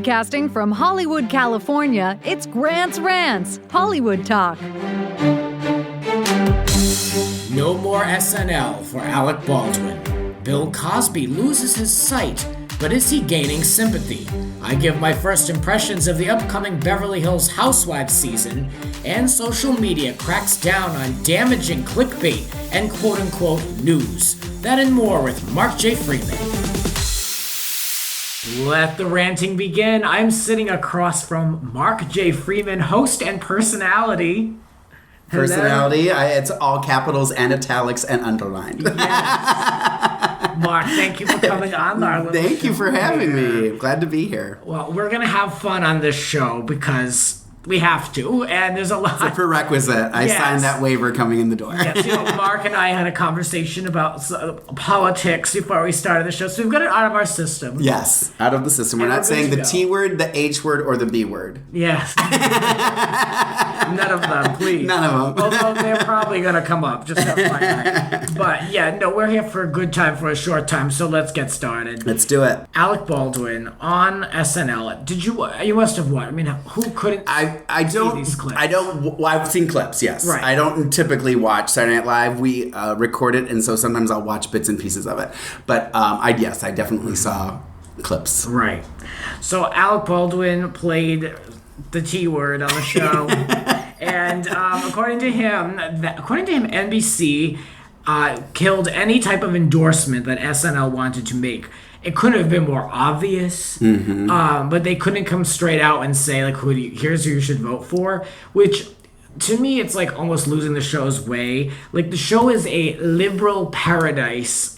Broadcasting from Hollywood, California, it's Rants, Hollywood Talk. No more SNL for Alec Baldwin. Bill Cosby loses his sight, but is he gaining sympathy? I give my first impressions of the upcoming Beverly Hills Housewives season, and social media cracks down on damaging clickbait and quote-unquote news. That and more with Mark J. Freeman. Let the ranting begin. I'm sitting across from Mark J. Freeman, host and personality. Hello. Personality, it's all capitals and italics and underlined. Yes. Mark, thank you for coming on our little Thank you for having here. me. I'm glad to be here. Well, we're going to have fun on this show because we have to, and there's a lot. It's a prerequisite. I signed that waiver coming in the door. Yes, Mark and I had a conversation about politics before we started the show, so we've got it out of our system. Yes, out of the system. We're not saying the T word, the H word, or the B word. Yes. None of them, please. None of them. Although they're probably going to come up, just FYI. But yeah, no, we're here for a good time for a short time, so let's get started. Let's do it. Alec Baldwin on SNL. You must have what? I mean, who couldn't see these clips? I've seen clips, yes. Right. I don't typically watch Saturday Night Live. We record it, and so sometimes I'll watch bits and pieces of it. But I definitely saw clips. Right. So Alec Baldwin played the T word on the show. And according to him, NBC killed any type of endorsement that SNL wanted to make. It couldn't have been more obvious, but they couldn't come straight out and say, like, here's who you should vote for, which, to me, it's like almost losing the show's way. Like, the show is a liberal paradise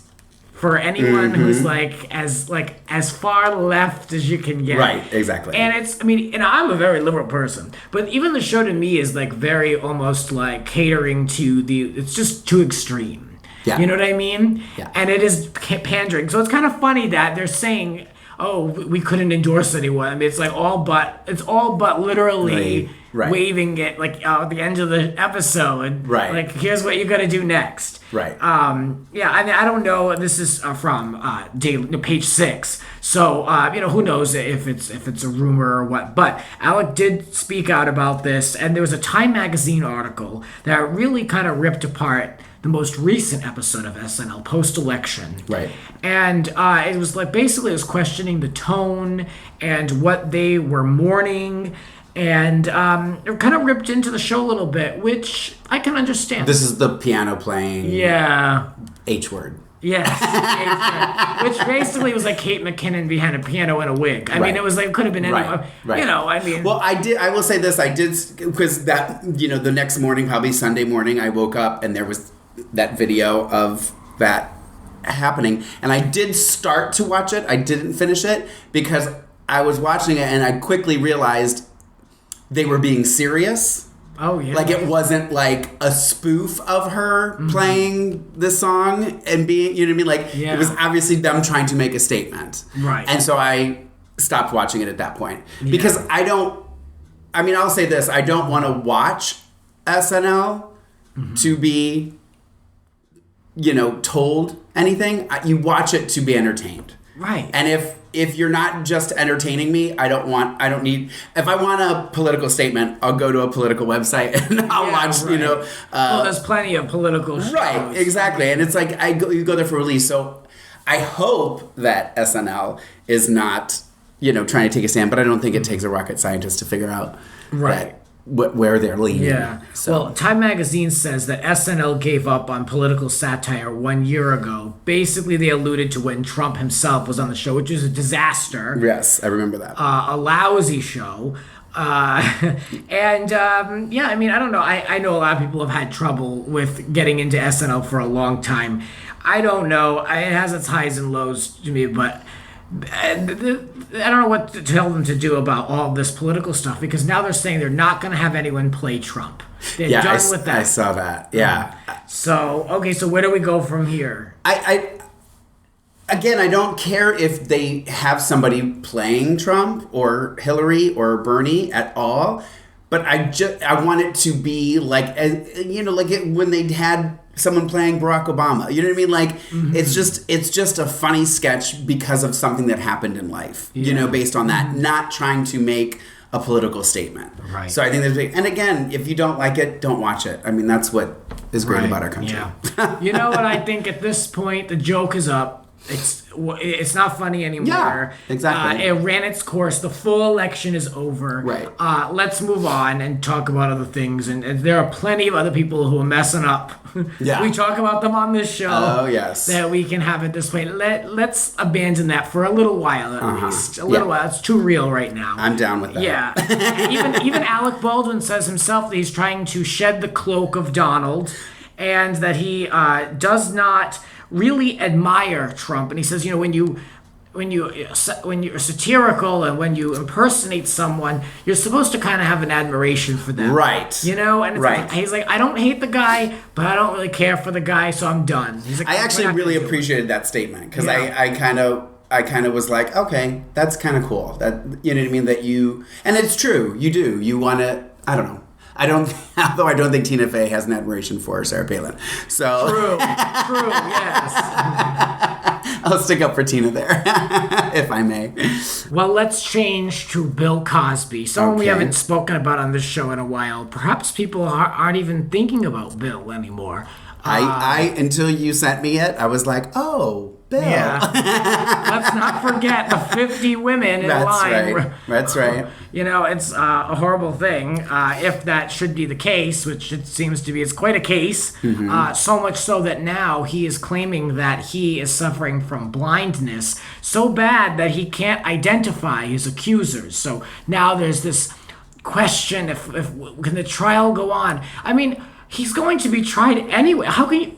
for anyone who's as far left as you can get. Right, exactly. And I'm a very liberal person, but even the show to me is like very almost like catering to it's just too extreme. Yeah. You know what I mean? Yeah. And it is pandering. So it's kind of funny that they're saying, oh, we couldn't endorse anyone. I mean, it's all but literally waving it like at the end of the episode. Right. Like, here's what you got to do next. Right. I don't know. This is from page 6. So who knows if it's a rumor or what. But Alec did speak out about this, and there was a Time magazine article that really kind of ripped apart the most recent episode of SNL post-election. Right. And it was basically it was questioning the tone and what they were mourning. And it kind of ripped into the show a little bit, which I can understand. This is the piano playing. Yeah. H word. Yes. Which basically was like Kate McKinnon behind a piano and a wig. I mean, it was could have been anyone. Right. Well, I will say this. I did, because the next morning, probably Sunday morning, I woke up and there was that video of that happening. And I did start to watch it. I didn't finish it because I was watching it and I quickly realized they were being serious. Oh, yeah. Like, it wasn't like a spoof of her playing this song and being, you know what I mean? It was obviously them trying to make a statement. Right. And so I stopped watching it at that point. Because I'll say this, I don't want to watch SNL to be, told anything. You watch it to be entertained. Right. And if you're not just entertaining me, if I want a political statement, I'll go to a political website and I'll watch, there's plenty of political shows. Right, exactly. And it's like, you go there for release. So I hope that SNL is not, trying to take a stand, but I don't think it takes a rocket scientist to figure out where they're leaning. Yeah. So. Well, Time magazine says that SNL gave up on political satire 1 year ago. Basically, they alluded to when Trump himself was on the show, which is a disaster. Yes, I remember that. A lousy show. I don't know. I know a lot of people have had trouble with getting into SNL for a long time. I don't know. It has its highs and lows to me, but I don't know what to tell them to do about all this political stuff, because now they're saying they're not going to have anyone play Trump. They're done with that. I saw that. Yeah. So where do we go from here? Again, I don't care if they have somebody playing Trump or Hillary or Bernie at all, but I want it to be when they had someone playing Barack Obama. You know what I mean? Like, it's just a funny sketch because of something that happened in life, you know, based on that, not trying to make a political statement. Right. So I think and again, if you don't like it, don't watch it. I mean, that's what is great about our country. Yeah. You know what? I think at this point, the joke is up. It's not funny anymore. Yeah, exactly. It ran its course. The full election is over. Right. Let's move on and talk about other things. And there are plenty of other people who are messing up. Yeah. We talk about them on this show. Oh, yes. That we can have at this point. Let's abandon that for a little while at least. A little while. It's too real right now. I'm down with that. Yeah. even Alec Baldwin says himself that he's trying to shed the cloak of Donald, and that he does not really admire Trump. And he says, you know, when you're satirical and when you impersonate someone, you're supposed to kind of have an admiration for them. Right. You know? And it's Right. like, he's like, I don't hate the guy, but I don't really care for the guy, so I'm done. He's like, I actually really appreciate appreciated that statement because Yeah. I kind of was like, okay, that's kind of cool. That, you know what I mean? That you, and it's true, you do. You want to, I don't know. Although I don't think Tina Fey has an admiration for Sarah Palin. So True, yes. I'll stick up for Tina there, if I may. Well, let's change to Bill Cosby, someone we Okay. haven't spoken about on this show in a while. Perhaps people aren't even thinking about Bill anymore. I until you sent me it, I was like, oh, Bill. Yeah. Let's not forget the 50 women in That's line. right. That's right. You know, it's a horrible thing. If that should be the case, which it seems to be, it's quite a case. So much so that now he is claiming that he is suffering from blindness so bad that he can't identify his accusers. So now there's this question: if can the trial go on? I mean, he's going to be tried anyway. How can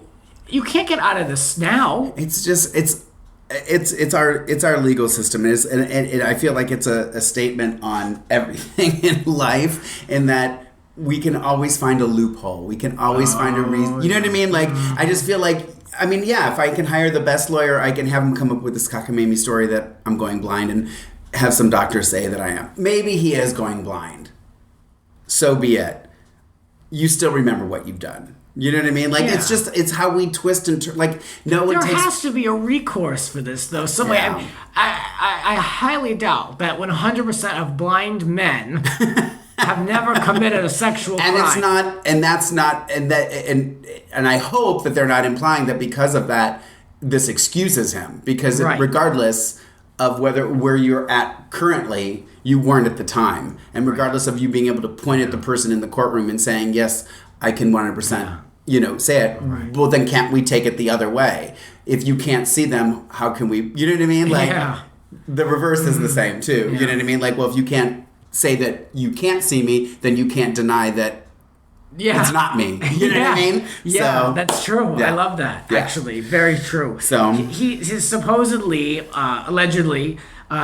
you can't get out of this now? It's just it's our legal system, and I feel like it's a statement on everything in life, in that we can always find a loophole. We can always find a reason. You know what I mean? Like, I just feel like, I mean, yeah, if I can hire the best lawyer, I can have him come up with this cockamamie story that I'm going blind, and have some doctors say that I am. Maybe he is going blind. So be it. You still remember what you've done. You know what I mean? Like, Yeah. it's how we twist and turn. Like, no one There takes... has to be a recourse for this, though. Some way. Yeah. I highly doubt that 100% of blind men have never committed a sexual crime. And it's not, and that's not, and I hope that they're not implying that because of that, this excuses him. Because Right. regardless of where you're at currently, you weren't at the time. And regardless of you being able to point at the person in the courtroom and saying, yes, I can 100%, say it. Right. Well, then can't we take it the other way? If you can't see them, how can we, you know what I mean? Like, the reverse is the same too. You know what I mean? Like, well, if you can't say that you can't see me, then you can't deny that it's not me. You know what I mean? Yeah, so, that's true. yeah. I love that, Yeah. actually. Very true. So he's supposedly, allegedly,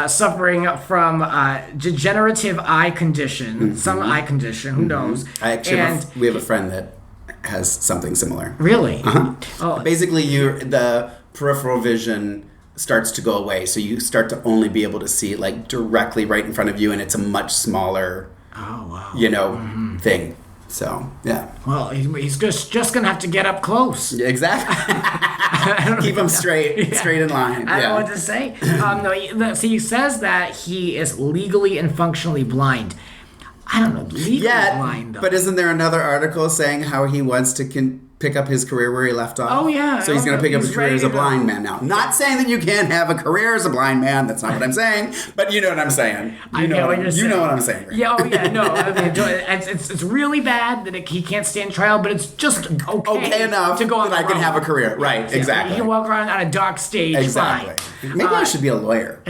suffering from degenerative eye condition, some eye condition, who knows. I actually we have a friend that has something similar. Really? Oh. Basically, the peripheral vision starts to go away, so you start to only be able to see like directly right in front of you, and it's a much smaller, thing. So yeah. Well, he's just gonna have to get up close. Yeah, exactly. Keep him straight in line. I don't know what to say. He says that he is legally and functionally blind. I don't know, legally blind though. But isn't there another article saying how he wants to pick up his career where he left off? Oh, yeah. So he's going to pick up his career ready as a to go. blind man now. Not saying that you can't have a career as a blind man. That's not what I'm saying. But you know what I'm saying. I know what you're saying. You know what I'm saying. Right? Yeah, no. I mean, it's really bad that he can't stand trial, but it's just okay enough to go on that I the can road. have a career. Right, Yeah, exactly. You can walk around on a dark stage. Exactly. Fine. Maybe I should be a lawyer.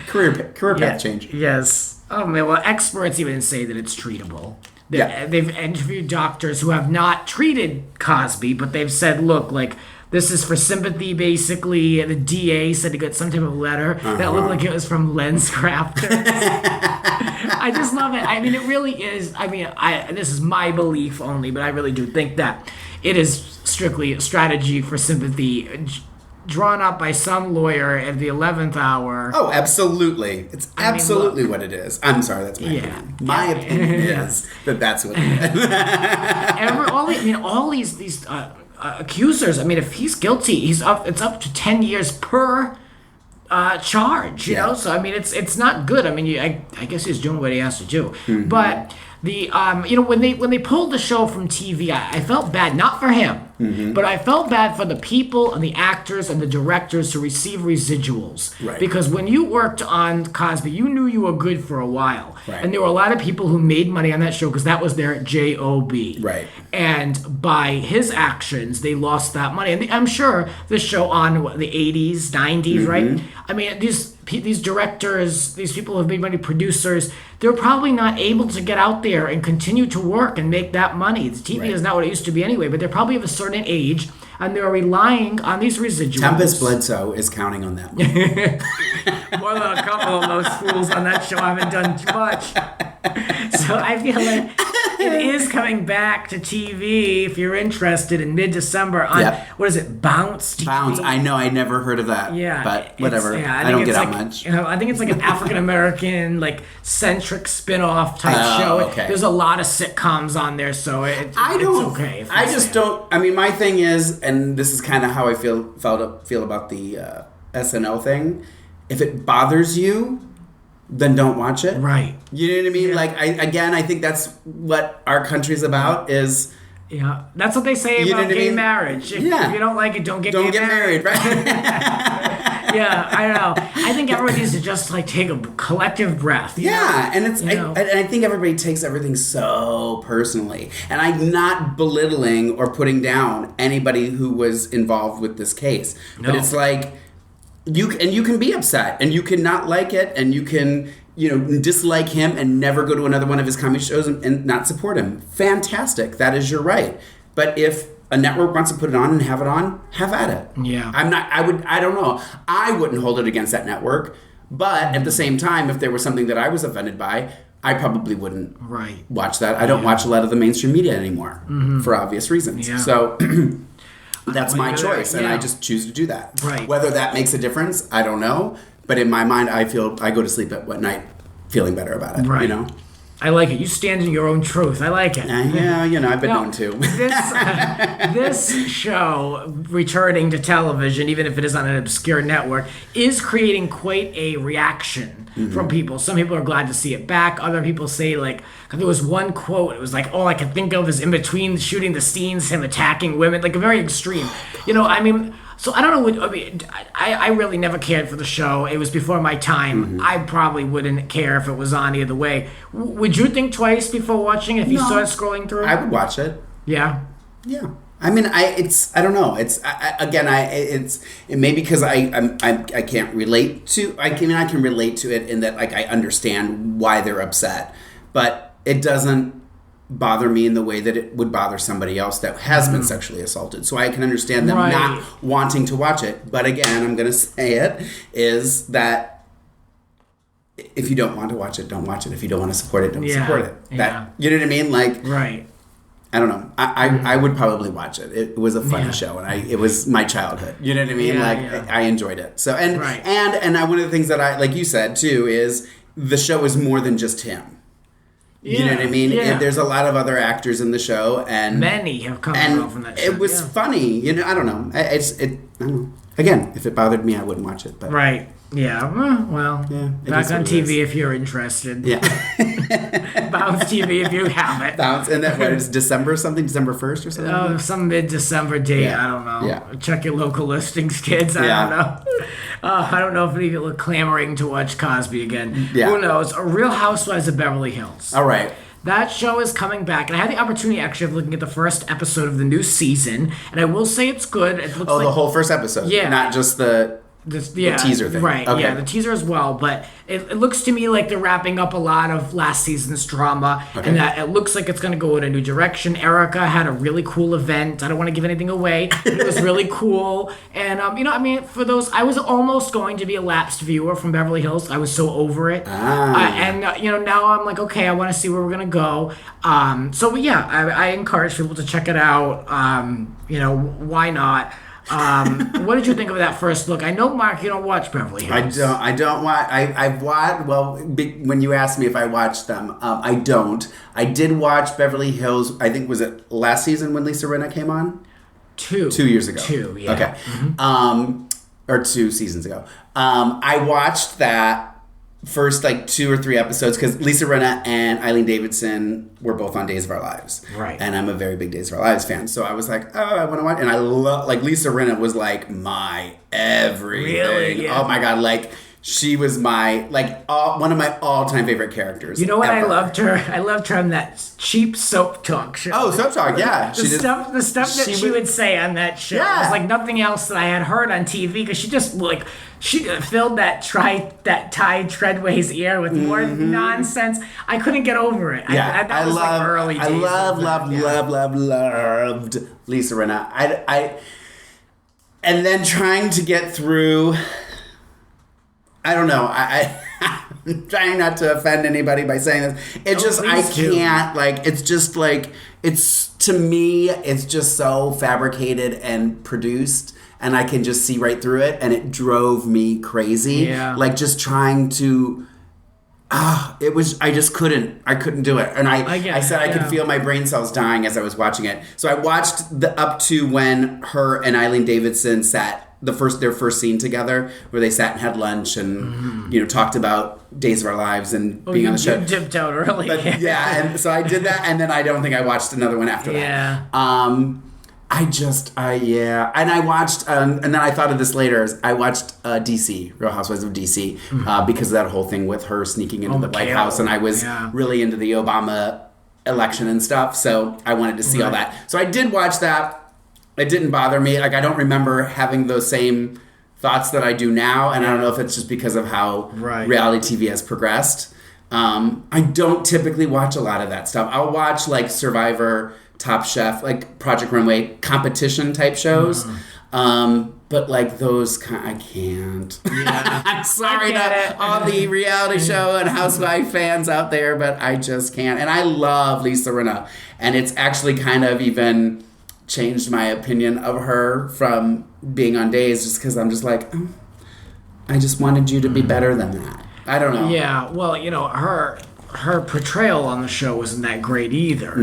Career path change. Yes. Oh, man. Well, experts even say that it's treatable. They've interviewed doctors who have not treated Cosby, but they've said, look, like, this is for sympathy, basically. The DA said he got some type of letter that looked like it was from Lens Crafters. I just love it. I mean, it really is. I mean, this is my belief only, but I really do think that it is strictly a strategy for sympathy, drawn up by some lawyer at the 11th hour. Oh, absolutely. It's absolutely what it is. I'm sorry, that's my opinion. My opinion is that that's what it is. All these accusers. I mean, if he's guilty, it's up to 10 years per charge. You know, so I mean, it's not good. I mean, I guess he's doing what he has to do, but. The when they pulled the show from TV, I felt bad, not for him, but I felt bad for the people and the actors and the directors to receive residuals. Right. Because when you worked on Cosby, you knew you were good for a while, and there were a lot of people who made money on that show because that was their job. Right. And by his actions, they lost that money. And I'm sure the show on the 80s, 90s, right? I mean, these directors, these people who have made money, producers, they're probably not able to get out there and continue to work and make that money. The TV is not what it used to be anyway, but they're probably of a certain age, and they're relying on these residuals. Tempest Bledsoe is counting on that. More than a couple of those fools on that show haven't done too much. So I feel like it is coming back to TV if you're interested in mid-December on, what is it, Bounce TV? Bounce, I know, I never heard of that. Yeah. But whatever, I I don't get like, out much. I think it's like an African-American, like, centric spin-off type show. Okay. There's a lot of sitcoms on there, so it's okay. I just don't, I mean, my thing is, and this is kind of how I feel about the SNL thing, if it bothers you, then don't watch it. Right. You know what I mean? Yeah. Like, I think that's what our country's about is... Yeah, that's what they say about gay marriage. If you don't like it, don't get married. Right? Yeah, I know. I think everyone needs to just like take a collective breath. Yeah, and it's I think everybody takes everything so personally, and I'm not belittling or putting down anybody who was involved with this case, but it's like you can be upset and you can not like it and you can dislike him and never go to another one of his comedy shows and not support him. Fantastic. That is your right. But if a network wants to put it on and have it on, have at it. Yeah. I don't know. I wouldn't hold it against that network. But at the same time, if there was something that I was offended by, I probably wouldn't watch that. I don't watch a lot of the mainstream media anymore for obvious reasons. Yeah. So that's my choice, and I just choose to do that. Right. Whether that makes a difference, I don't know. But in my mind, I go to sleep at night feeling better about it. Right. I like it. You stand in your own truth. I like it. Yeah, I've been known to. This show, returning to television, even if it is on an obscure network, is creating quite a reaction from people. Some people are glad to see it back. Other people say, like, there was one quote, it was like, all I can think of is in between shooting the scenes, him attacking women, like, very extreme. So I don't know. I really never cared for the show. It was before my time. I probably wouldn't care if it was on either way. Would you think twice before watching it if you started scrolling through? I would watch it. Yeah. Yeah. I mean, I don't know. It may be because I can't relate to. I can relate to it in that like I understand why they're upset, but it doesn't bother me in the way that it would bother somebody else that has been sexually assaulted. So I can understand them not wanting to watch it. But again, I'm going to say it, is that if you don't want to watch it, don't watch it. If you don't want to support it, don't support it. You know what I mean? Like, I don't know. I would probably watch it. It was a funny show, and it was my childhood. You know what I mean? I enjoyed it. So and one of the things that I, like you said too, is the show is more than just him. You know what I mean? Yeah. There's a lot of other actors in the show, and many have come from that show. It was funny. I don't know. I don't know. Again, if it bothered me, I wouldn't watch it. But yeah. Well, back on TV if you're interested. Yeah. Bounce TV if you have it. Bounce, and that what is December something? December 1st or something? Oh, some mid-December date. I don't know. Yeah. Check your local listings, kids. I don't know. I don't know if people are clamoring to watch Cosby again. Yeah. Who knows? A Real Housewives of Beverly Hills. All right. That show is coming back, and I had the opportunity actually of looking at the first episode of the new season, and I will say it's good. It looks like the whole first episode. Yeah. Not just the teaser thing. Right, okay. Yeah, the teaser as well. But it looks to me like they're wrapping up a lot of last season's drama, and that it looks like it's going to go in a new direction. Erica had a really cool event. I don't want to give anything away, but it was really cool. And, for those, I was almost going to be a lapsed viewer from Beverly Hills. I was so over it. Now I'm like, okay, I want to see where we're going to go. I encourage people to check it out. Why not? What did you think of that first look? I know, Mark, you don't watch Beverly Hills. I don't watch. I've watched. Well, when you asked me if I watched them, I don't. I did watch Beverly Hills. I think was it last season when Lisa Rinna came on. Two. 2 years ago. Two, yeah. Okay. Or 2 seasons ago. I watched that first 2 or 3 episodes because Lisa Rinna and Eileen Davidson were both on Days of Our Lives. Right. And I'm a very big Days of Our Lives fan. So I was like, oh, I want to watch. And I love, Lisa Rinna was my everything. Really? Yeah. Oh my God. She was my, one of my all-time favorite characters. You know what? ever. I loved her. I loved her on that cheap soap talk show. Oh, Soap Talk, yeah. The stuff that she would say on that show was like nothing else that I had heard on TV because she just she filled that Ty Treadway's ear with more nonsense. I couldn't get over it. Yeah, that was early days. I loved Lisa Rinna. I and then trying to get through. I don't know. I'm trying not to offend anybody by saying this. I can't. It's to me, it's just so fabricated and produced, and I can just see right through it, and it drove me crazy. Yeah. Just trying to. I just couldn't. I couldn't do it, and I said I could feel my brain cells dying as I was watching it. So I watched up to when her and Eileen Davidson sat. Their first scene together, where they sat and had lunch and talked about Days of Our Lives and being on the show. You dipped out early. But, yeah, and so I did that, and then I don't think I watched another one after that. Yeah. And I watched, and then I thought of this later. I watched DC, Real Housewives of DC, because of that whole thing with her sneaking into the White House, and I was really into the Obama election and stuff, so I wanted to see all that. So I did watch that. It didn't bother me. I don't remember having those same thoughts that I do now, and I don't know if it's just because of how reality TV has progressed. I don't typically watch a lot of that stuff. I'll watch Survivor, Top Chef, Project Runway, competition type shows. But those, I can't. Yeah. I'm sorry to all the reality show and housewife fans out there, but I just can't. And I love Lisa Rinna, and it's actually kind of even changed my opinion of her from being on Days, just because I'm just I just wanted you to be better than that. I don't know. Yeah, well, her portrayal on the show wasn't that great either.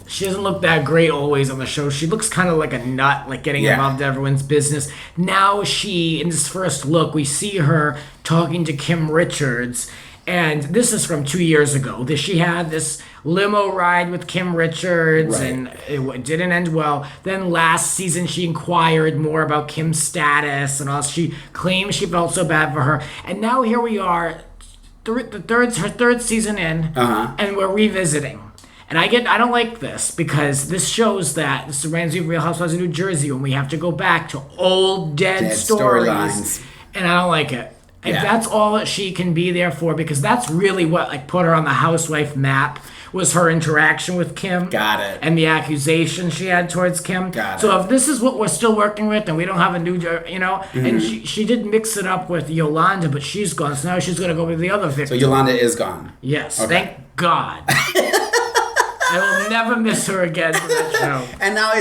She doesn't look that great always on the show. She looks kind of like a nut, getting involved in everyone's business. Now in this first look, we see her talking to Kim Richards. And this is from 2 years ago. She had this limo ride with Kim Richards, and it didn't end well. Then last season, she inquired more about Kim's status and all. She claimed she felt so bad for her. And now here we are, her third season in, and we're revisiting. And I don't like this because this shows that this reminds me of Real Housewives of New Jersey when we have to go back to old dead storylines. And I don't like it. If that's all that she can be there for, because that's really what put her on the housewife map, was her interaction with Kim. Got it. And the accusation she had towards Kim. Got it. So if this is what we're still working with and we don't have a new, and she did mix it up with Yolanda, but she's gone. So now she's going to go with the other victim. So Yolanda is gone. Yes. Okay. Thank God. I will never miss her again for that show. And now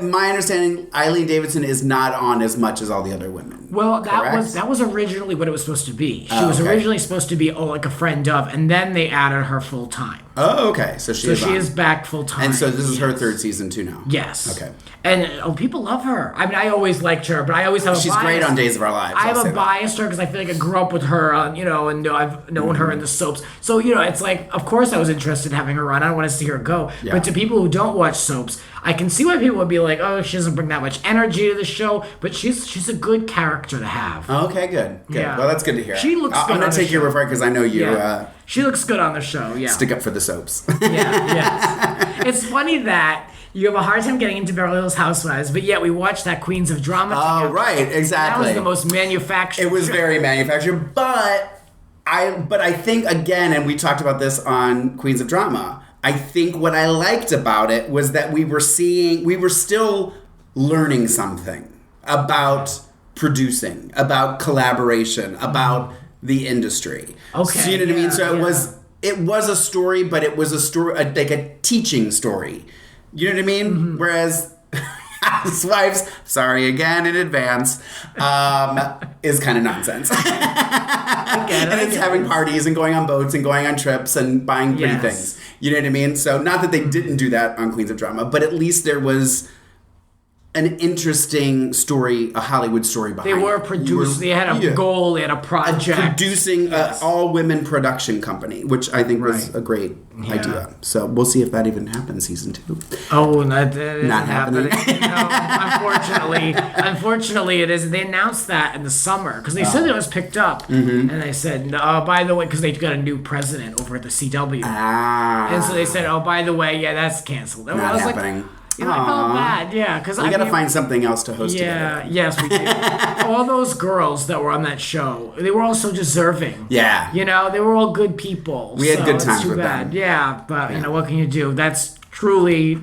my understanding, Eileen Davidson is not on as much as all the other women. Well, that was originally what it was supposed to be. She was originally supposed to be a friend of, and then they added her full time. Oh, okay. So she is back full time. And so this is her third season too now. Yes. Okay. And people love her. I mean, I always liked her, but I always have a bias. She's great on Days of Our Lives. I have a bias to her because I feel like I grew up with her, and I've known her in the soaps. So, it's of course I was interested in having her on. I don't want to see her go. Yeah. But to people who don't watch soaps, I can see why people would be like, oh, she doesn't bring that much energy to the show, but she's a good character to have. Okay, good. Yeah. Well, that's good to hear. She looks good. I'm going to take your word for it because I know you. Yeah. She looks good on the show, yeah. Stick up for the soaps. Yes. It's funny that you have a hard time getting into Beverly Hills Housewives, but yet we watched that Queens of Drama together. Oh, right, exactly. That was the most manufactured. It was very manufactured, but I think, again, and we talked about this on Queens of Drama, I think what I liked about it was that we were still learning something about producing, about collaboration, about the industry. Okay. So you know what I mean? So it was a story, but it was a story, like a teaching story. You know what I mean? Mm-hmm. Whereas Housewives, sorry again in advance, is kind of nonsense. And it's having parties and going on boats and going on trips and buying pretty things. You know what I mean? So not that they didn't do that on Queens of Drama, but at least there was an interesting story, a Hollywood story behind it. They were produced. They had a goal. They had a project. Producing an all-women production company, which I think was a great idea. So we'll see if that even happens season 2. Oh, that isn't Not happening. No, unfortunately, it is. They announced that in the summer because they said it was picked up, and they said, by the way, because they got a new president over at the CW, and so they said, oh, by the way, that's canceled. And Not I was happening. Like, I felt bad, because we gotta find something else to host together. Yes, we do. All those girls that were on that show, they were all so deserving. Yeah. They were all good people. We had good times with them. them. Yeah, but what can you do? That's truly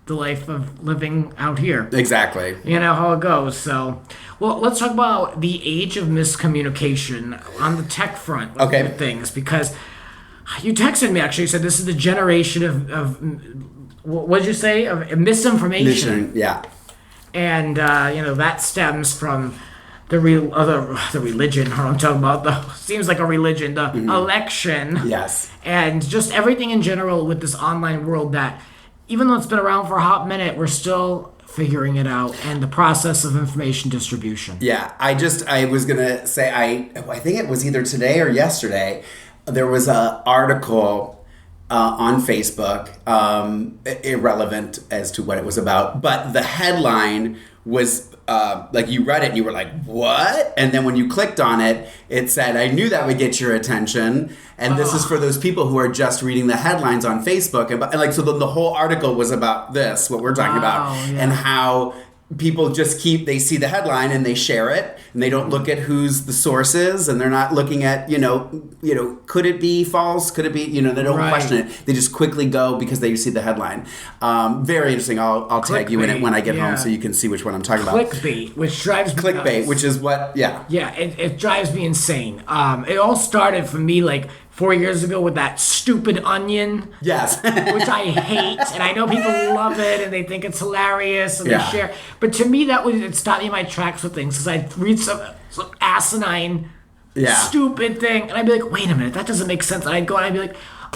the life of living out here. Exactly. You know how it goes. So, well, let's talk about the age of miscommunication on the tech front with things, because you texted me actually. You said this is the generation of what did you say? Of misinformation. Yeah. And that stems from the religion. I'm talking about seems like a religion. The election. Yes. And just everything in general with this online world that, even though it's been around for a hot minute, we're still figuring it out, and the process of information distribution. Yeah. I was gonna say I think it was either today or yesterday. There was an article on Facebook, irrelevant as to what it was about, but the headline was like, you read it and you were like, what? And then when you clicked on it, it said, I knew that would get your attention, and this is for those people who are just reading the headlines on Facebook, and like, so the whole article was about this, what we're talking about, and how people just they see the headline and they share it, and they don't look at who's the sources, and they're not looking at, could it be false? Could it be, they don't question it. They just quickly go because they see the headline. Very interesting. I'll tag you in it when I get home so you can see which one I'm talking about. Clickbait, which drives me Clickbait, nuts. Which is what, it drives me insane. It all started for me like 4 years ago with that stupid Onion. Yes. Which I hate, and I know people love it and they think it's hilarious and they share. But to me, it stopped me in my tracks with things, because I'd read some asinine, stupid thing, and I'd be like, wait a minute, that doesn't make sense. And I'd go and I'd be like,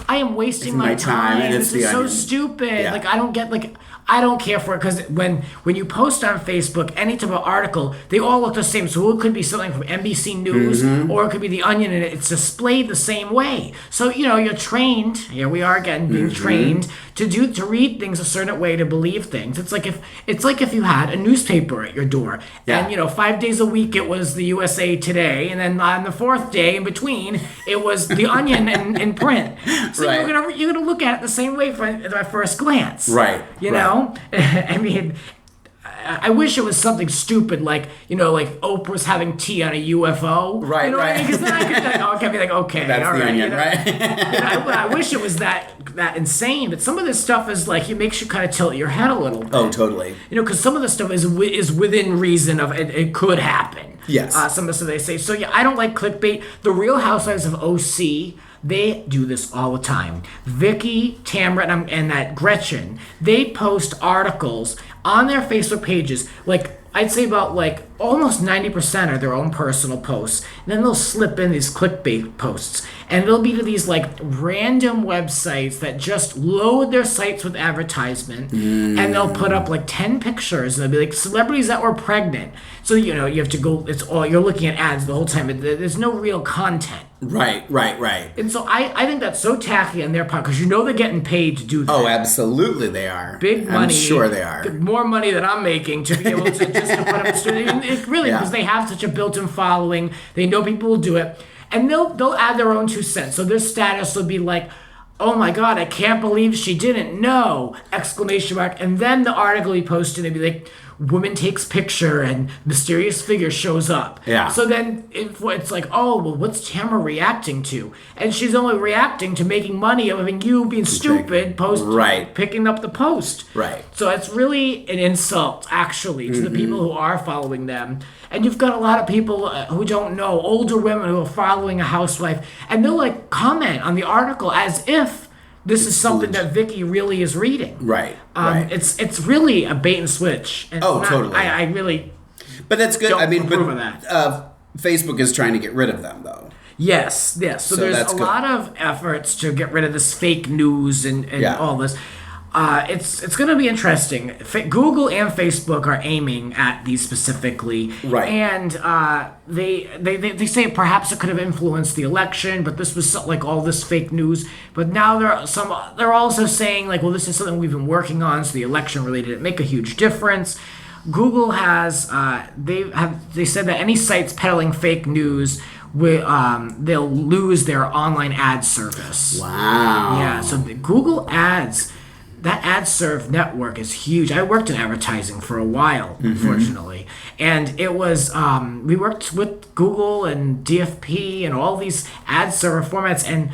I am wasting my time. And this is so stupid. Yeah. Like, I don't care for it, because when you post on Facebook any type of article, they all look the same. So it could be something from NBC News, or it could be The Onion, and it's displayed the same way. So you're trained. Here we are again, being trained to read things a certain way, to believe things. It's like if you had a newspaper at your door, and 5 days a week it was the USA Today, and then on the fourth day in between it was The Onion in print. So you're gonna look at it the same way at first glance, right? I mean, I wish it was something stupid like Oprah's having tea on a UFO, right? You know what I mean? Because then I could be like, okay, that's all The right, Onion, right? I wish it was that insane. But some of this stuff is like, it makes you kind of tilt your head a little bit. Oh, totally. Because some of the stuff is within reason of it could happen. Yes. Some of the stuff they say. So I don't like clickbait. The Real Housewives of OC, they do this all the time. Vicky, Tamra, and that Gretchen, they post articles on their Facebook pages. Like, I'd say about almost 90% are their own personal posts. And then they'll slip in these clickbait posts. And they'll be to these random websites that just load their sites with advertisement. And they'll put up 10 pictures. And they'll be like, celebrities that were pregnant. So, you have to go, you're looking at ads the whole time. There's no real content. Right. And so I think that's so tacky on their part, because they're getting paid to do that. Oh, absolutely they are. Big money. I'm sure they are. More money than I'm making to be able to just to put up a studio. Because they have such a built-in following. They know people will do it. And they'll add their own 2 cents. So their status will be like, oh my God, I can't believe she didn't know! ! And then the article we posted, they'd be like, woman takes picture and mysterious figure shows up. Yeah. So then it's like, oh, well, what's Tamara reacting to? And she's only reacting to making money of having you being stupid, picking up the post. Right. So it's really an insult, actually, to the people who are following them. And you've got a lot of people who don't know, older women who are following a housewife, and they'll comment on the article as if this is something that Vicky really is reading. Right. It's really a bait and switch. And totally. I really. But that's good. Don't approve of that. Facebook is trying to get rid of them, though. Yes. So there's a lot of efforts to get rid of this fake news and all this. It's going to be interesting. Google and Facebook are aiming at these specifically, Right? And they say perhaps it could have influenced the election, but this was like all this fake news. But now they're also saying like, well, this is something we've been working on, so the election really didn't make a huge difference. Google has they said that any sites peddling fake news they'll lose their online ad service. Wow. Yeah, so the Google Ads, that AdServe network is huge. I worked in advertising for a while, unfortunately. And it was, we worked with Google and DFP and all these ad server formats. And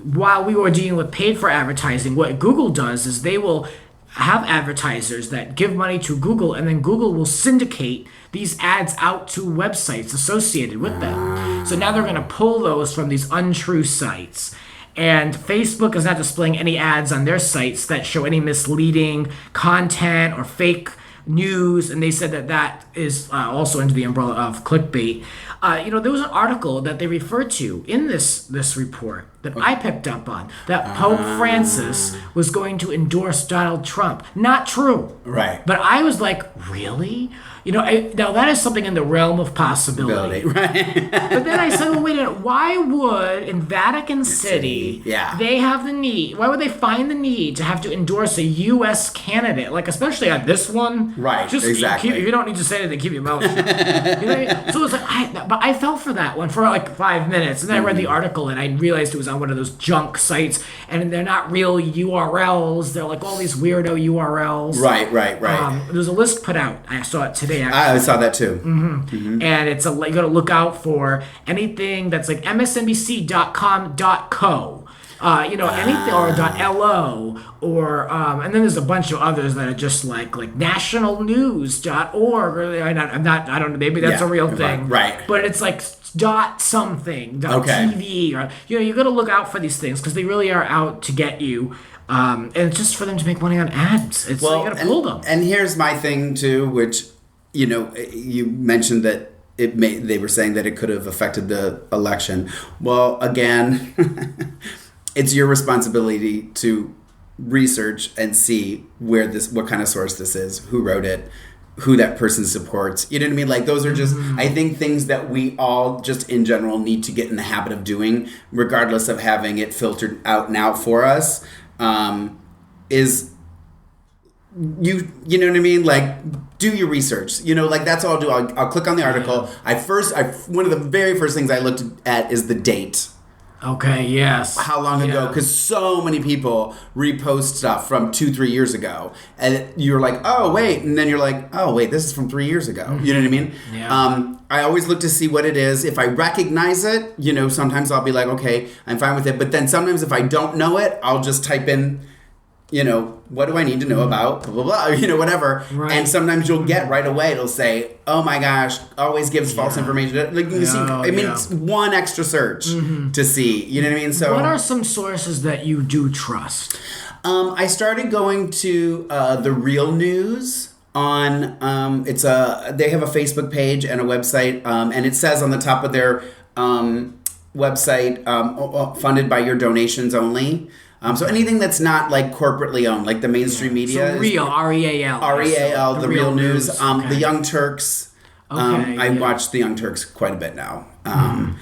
while we were dealing with paid for advertising, what Google does is they will have advertisers that give money to Google, and then Google will syndicate these ads out to websites associated with them. So now they're going to pull those from these untrue sites. And Facebook is not displaying any ads on their sites that show any misleading content or fake news, and they said that is also under the umbrella of clickbait. There was an article that they referred to in this report that I picked up on, that Pope Francis was going to endorse Donald Trump. Not true. Right. But I was like, really? Now that is something in the realm of possibility. Right. But then I said, well, wait a minute. Why would, in Vatican City, they have the need, why would they find the need to have to endorse a U.S. candidate? Like, especially on this one. Right, just exactly. You don't need to say anything, keep your mouth shut. You know what I mean? So it's like, but I fell for that one for like 5 minutes. And then I read the article and I realized it was on one of those junk sites. And they're not real URLs. They're like all these weirdo URLs. Right. There's a list put out. I saw it today. I saw that too. And it's you got to look out for anything that's like msnbc.com.co, anything, or .lo, or and then there's a bunch of others that are just like nationalnews.org. Or I don't know, maybe that's a real thing, right? But it's like dot something .tv, or you got to look out for these things because they really are out to get you. And it's just for them to make money on ads. It's you got to pull them. And here's my thing too, which. You mentioned that they were saying that it could have affected the election. Well, again, it's your responsibility to research and see what kind of source this is, who wrote it, who that person supports. You know what I mean? Like, those are just, I think, things that we all just in general need to get in the habit of doing, regardless of having it filtered out and out for us, is... You know what I mean? Like, do your research. Like, that's all I'll do. I'll click on the article. One of the very first things I looked at is the date. Okay, yes. How long ago? Because so many people repost stuff from 2-3 years ago. And you're like, oh, wait. And then you're like, oh, wait, this is from 3 years ago. You know what I mean? Yeah. I always look to see what it is. If I recognize it, sometimes I'll be like, okay, I'm fine with it. But then sometimes if I don't know it, I'll just type in... what do I need to know about, blah, blah, blah, whatever. Right. And sometimes you'll get right away, it'll say, oh my gosh, always gives false information. Like, you can see, it's one extra search to see, you know what I mean? So, what are some sources that you do trust? I started going to the Real News on, they have a Facebook page and a website, and it says on the top of their website, funded by your donations only. So anything that's not like corporately owned, like the mainstream media. So Real, R-E-A-L. R-E-A-L, the Real News. Okay. The Young Turks. I watch the Young Turks quite a bit now. And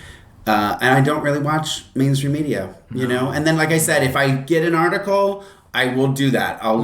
I don't really watch mainstream media, you know? And then, like I said, if I get an article, I will do that. I'll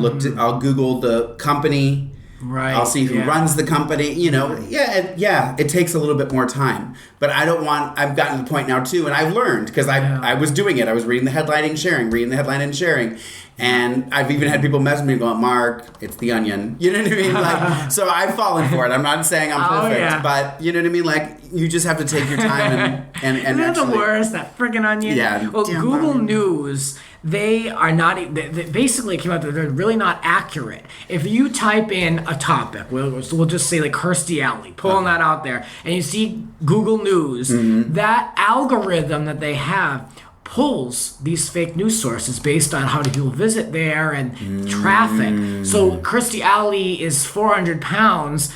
Google the company. Right. I'll see who runs the company. It takes a little bit more time. But I've gotten to the point now too, and I've learned because I was doing it. I was reading the headline and sharing. And I've even had people message me going, Mark, it's The Onion. You know what I mean? Like, so I've fallen for it. I'm not saying I'm perfect, but you know what I mean? Like, you just have to take your time and Isn't that the worst? That friggin' Onion? Yeah. Well, Google News, they are not, they basically came out that they're really not accurate. If you type in a topic, we'll just say like Kirstie Alley, pulling that out there, and you see Google News, that algorithm that they have pulls these fake news sources based on how many people visit there and traffic. So Kirstie Alley is 400 pounds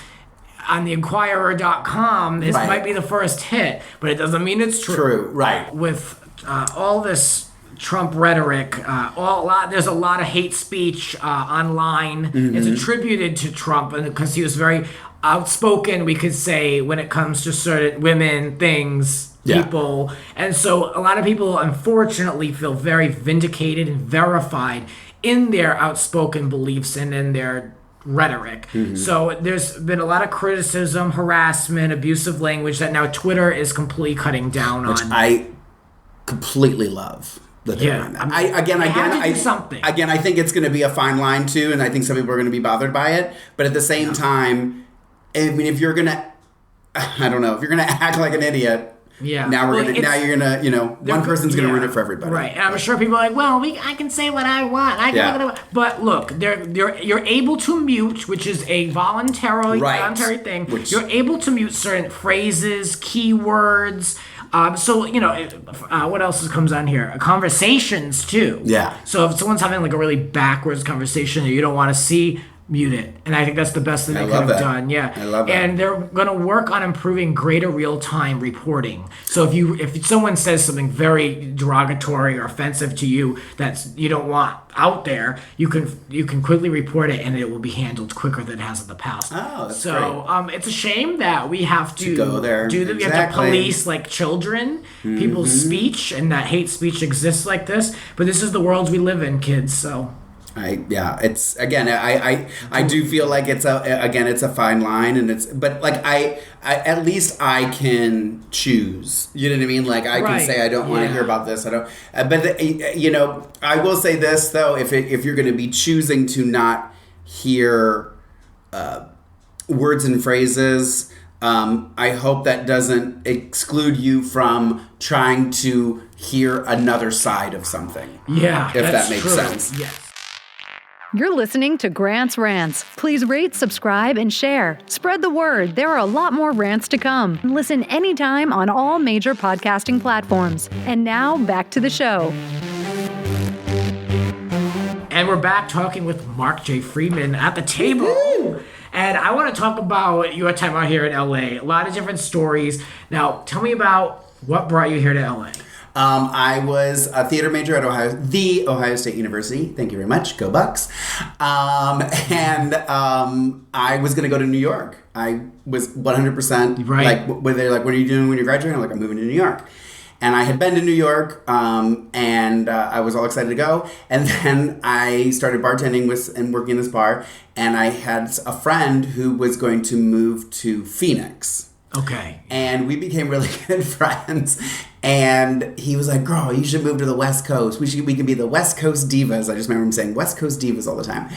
on the Inquirer.com. This might be the first hit, but it doesn't mean it's true. Right. With all this Trump rhetoric. There's a lot of hate speech online. It's attributed to Trump because he was very outspoken, we could say, when it comes to certain women, things, people. And so a lot of people, unfortunately, feel very vindicated and verified in their outspoken beliefs and in their rhetoric. So there's been a lot of criticism, harassment, abusive language that now Twitter is completely cutting down Which on. I completely love. Again, I think it's going to be a fine line too, and I think some people are going to be bothered by it. But at the same time, I mean, if you're going to, I don't know, if you're going to act like an idiot, now you're gonna, one person's gonna ruin it for everybody. Right. And I'm sure people are like, well, I can say what I want. But look, you're able to mute, which is a voluntary thing. You're able to mute certain phrases, keywords. What else comes on here? Conversations too. Yeah. So if someone's having like a really backwards conversation that you don't want to see, mute it. And I think that's the best thing they could have done. Yeah. I love that. And they're going to work on improving greater real-time reporting. So if someone says something very derogatory or offensive to you that you don't want out there, you can quickly report it and it will be handled quicker than it has in the past. Oh, that's great. It's a shame that we have to go there. We have to police like children, people's speech, and that hate speech exists like this. But this is the world we live in, kids. So. I do feel like it's a fine line, and but like I at least I can choose. You know what I mean? Like I can say I don't want to hear about this. I don't. I will say this though: if you're going to be choosing to not hear words and phrases, I hope that doesn't exclude you from trying to hear another side of something. Yeah, if that makes sense. Yes. You're listening to Grant's Rants. Please rate, subscribe, and share. Spread the word. There are a lot more rants to come. Listen anytime on all major podcasting platforms. And now, back to the show. And we're back talking with Mark J. Freeman at the table. Woo-hoo! And I want to talk about your time out here in LA. A lot of different stories. Now, tell me about what brought you here to LA. I was a theater major at Ohio State University. Thank you very much. Go Bucks. I was going to go to New York. I was 100% like, when they're like, what are you doing when you're graduating? I'm like, I'm moving to New York. And I had been to New York, and I was all excited to go. And then I started bartending and working in this bar. And I had a friend who was going to move to Phoenix. Okay. And we became really good friends. And he was like, girl, you should move to the West Coast. We can be the West Coast divas. I just remember him saying West Coast divas all the time.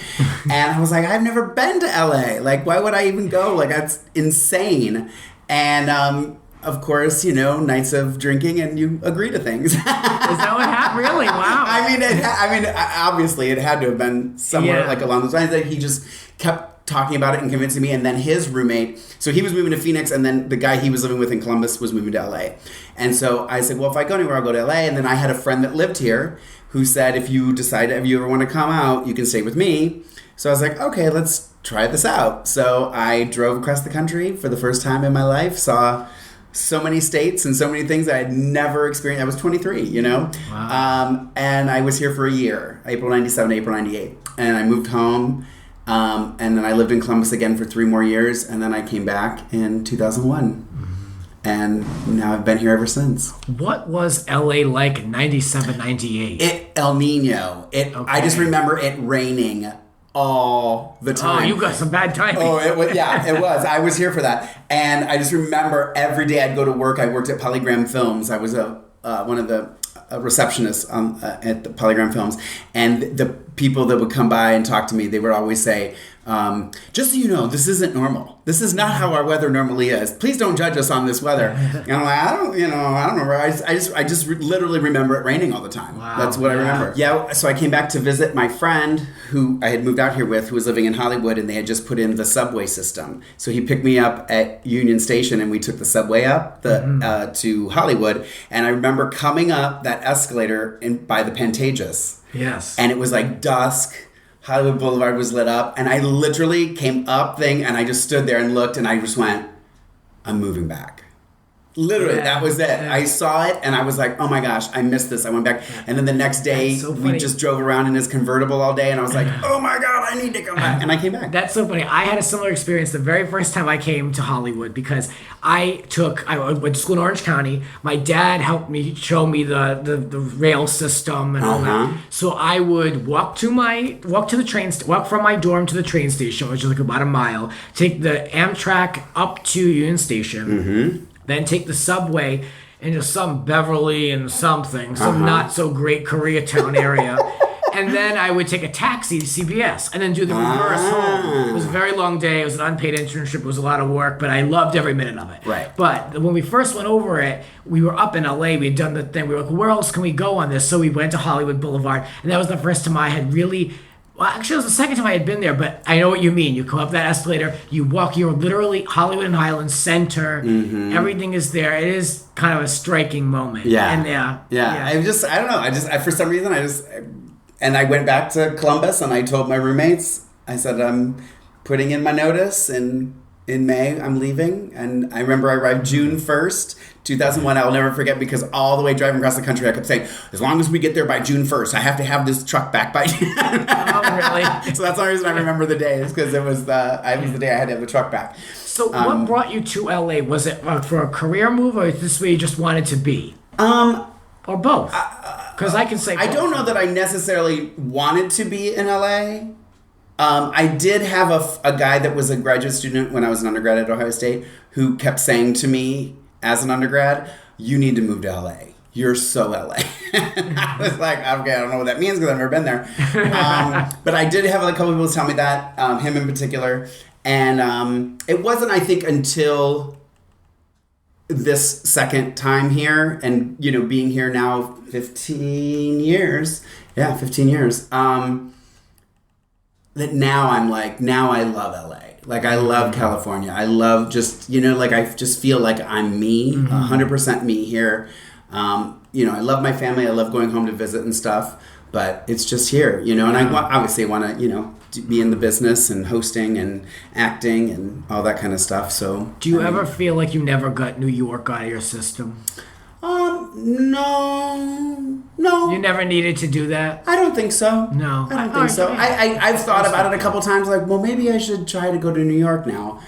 And I was like, I've never been to LA. Like, why would I even go? Like, that's insane. And of course, nights of drinking and you agree to things. Is that what happened? Really? Wow. I mean, obviously it had to have been somewhere like along those lines that he just kept talking about it and convincing me. And then his roommate, so he was moving to Phoenix, and then the guy he was living with in Columbus was moving to LA. And so I said, well, if I go anywhere, I'll go to LA. And then I had a friend that lived here who said, if you ever want to come out, you can stay with me. So I was like, okay, let's try this out. So I drove across the country for the first time in my life, saw so many states and so many things that I had never experienced. I was 23, Wow. And I was here for a year, April 97, April 98. And I moved home. And then I lived in Columbus again for 3 more years, and then I came back in 2001. And now I've been here ever since. What was LA like in 97, 98? El Nino. I just remember it raining all the time. Oh, you got some bad timing. Oh, it was. I was here for that. And I just remember every day I'd go to work. I worked at Polygram Films. I was one of the receptionists at the Polygram Films. And the people that would come by and talk to me, they would always say, just so you know, this isn't normal. This is not how our weather normally is. Please don't judge us on this weather. And I'm like, I don't remember. I just literally remember it raining all the time. Wow. That's what I remember. Yeah. So I came back to visit my friend who I had moved out here with, who was living in Hollywood, and they had just put in the subway system. So he picked me up at Union Station, and we took the subway up to Hollywood. And I remember coming up that escalator by the Pantages. Yes. And it was like dusk. Hollywood Boulevard was lit up, and I literally came up and I just stood there and looked, and I just went, I'm moving back. Literally, that was it. I saw it and I was like, oh my gosh, I missed this. I went back. And then the next day, we just drove around in his convertible all day and I was like, oh my God, I need to come back. And I came back. That's so funny. I had a similar experience the very first time I came to Hollywood because I went to school in Orange County. My dad helped me show me the rail system and all that. So I would walk from my dorm to the train station, which is like about a mile, take the Amtrak up to Union Station, then take the subway into some Beverly and something, some not so great Koreatown area. And then I would take a taxi to CBS and then do the reverse home. It was a very long day. It was an unpaid internship. It was a lot of work, but I loved every minute of it. Right. But when we first went over it, we were up in LA. We had done the thing. We were like, where else can we go on this? So we went to Hollywood Boulevard. And that was the first time I had really... Well, actually, it was the second time I had been there, but I know what you mean. You go up that escalator, you walk, you're literally Hollywood and Highland Center. Everything is there. It is kind of a striking moment. Yeah. And I don't know. For some reason, and I went back to Columbus and I told my roommates, I said, I'm putting in my notice and in May, I'm leaving. And I remember I arrived June 1st, 2001. I'll never forget because all the way driving across the country, I kept saying, as long as we get there by June 1st, I have to have this truck back by June. Oh, really? So that's the reason I remember the days because it was the day I had to have the truck back. So what brought you to LA? Was it for a career move or is this where you just wanted to be? Or both? Because I can say both. I don't know that I necessarily wanted to be in LA. I did have a guy that was a graduate student when I was an undergrad at Ohio State who kept saying to me as an undergrad, you need to move to LA. You're so LA. I was like, okay, I don't know what that means because I've never been there. But I did have a couple of people tell me that, him in particular. And it wasn't, I think, until this second time here and, being here now 15 years. Yeah, 15 years. That now I'm like, now I love LA. Like, I love California. I love just, I just feel like I'm me, 100% me here. I love my family. I love going home to visit and stuff. But it's just here, and I obviously want to, be in the business and hosting and acting and all that kind of stuff. So, do you ever feel like you never got New York out of your system? No. You never needed to do that? I don't think so. No. I don't think so. I've thought about it a couple times, like, well, maybe I should try to go to New York now.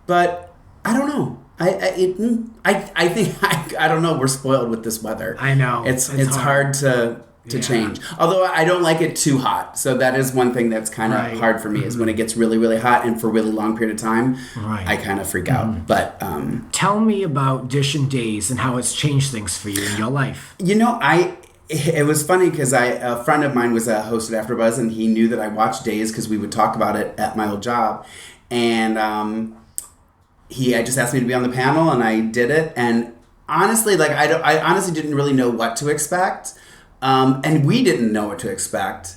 But I don't know. I think, I don't know, we're spoiled with this weather. I know. It's hard to change. Although I don't like it too hot. So that is one thing that's kind of hard for me is when it gets really, really hot and for a really long period of time, I kind of freak out. But tell me about Dish and Days and how it's changed things for you in your life. It was funny because a friend of mine was a host at AfterBuzz and he knew that I watched Days because we would talk about it at my old job. And he just asked me to be on the panel and I did it. And honestly, I honestly didn't really know what to expect. And we didn't know what to expect,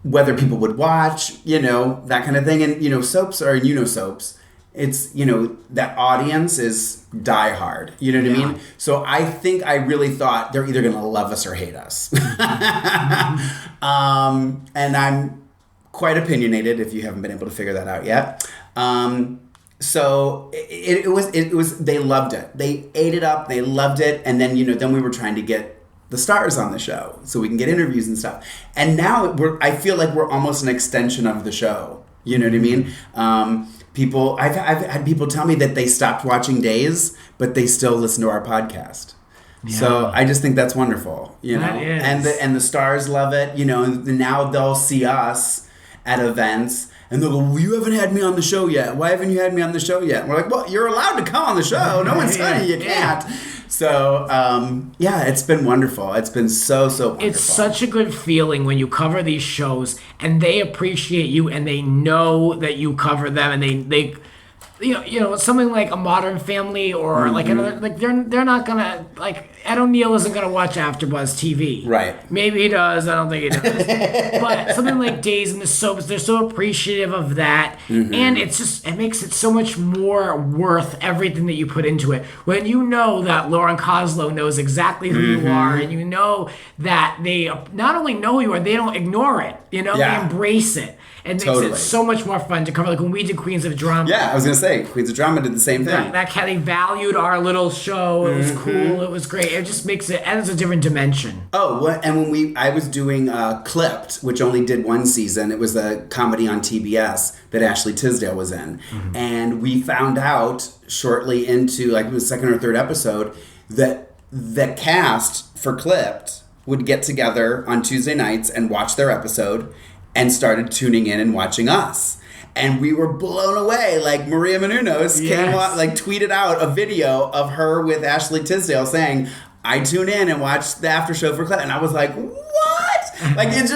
whether people would watch, that kind of thing. And, soaps are, soaps. It's, that audience is diehard. You know what I mean? So I think I really thought they're either going to love us or hate us. And I'm quite opinionated if you haven't been able to figure that out yet. So it was, they loved it. They ate it up. They loved it. And then, then we were trying to get the stars on the show so we can get interviews and stuff. And now I feel like we're almost an extension of the show. You know what I mean? I've had people tell me that they stopped watching Days, but they still listen to our podcast. Yeah. So I just think that's wonderful, That is. And the stars love it, now they'll see us at events and they'll go, well, you haven't had me on the show yet. Why haven't you had me on the show yet? And we're like, well, you're allowed to come on the show. No one's telling you can't. So, it's been wonderful. It's been so wonderful. It's such a good feeling when you cover these shows and they appreciate you and they know that you cover them and they something like a Modern Family or like another, like they're not gonna, like Ed O'Neill isn't gonna watch AfterBuzz TV. Right. Maybe he does. I don't think he does. But something like Days and the soaps, they're so appreciative of that, and it makes it so much more worth everything that you put into it. When you know that Lauren Koslow knows exactly who you are, and you know that they not only know who you are, they don't ignore it. They embrace it. It makes Totally. it so much more fun to cover. Like when we did Queens of Drama. Yeah, I was going to say, Queens of Drama did the same thing. That Kelly valued our little show. It was cool. It was great. It just makes it adds a different dimension. Oh, and when I was doing Clipped, which only did one season. It was a comedy on TBS that Ashley Tisdale was in. And we found out shortly into, like, it was the second or third episode, that the cast for Clipped would get together on Tuesday nights and watch their episode and started tuning in and watching us. And we were blown away. Like, Maria Menounos came on, like, tweeted out a video of her with Ashley Tisdale saying, I tune in and watch the after show for Clipped. And I was like, what? Like, it's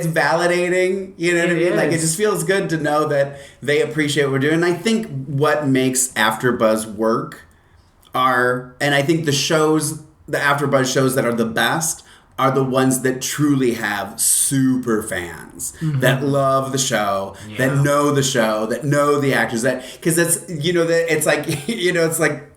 validating. You know what I mean? Like, it just feels good to know that they appreciate what we're doing. And I think what makes AfterBuzz work and I think the AfterBuzz shows that are the best are the ones that truly have super fans that love the show, that know the show, that know the actors. Because it's, that it's like, it's like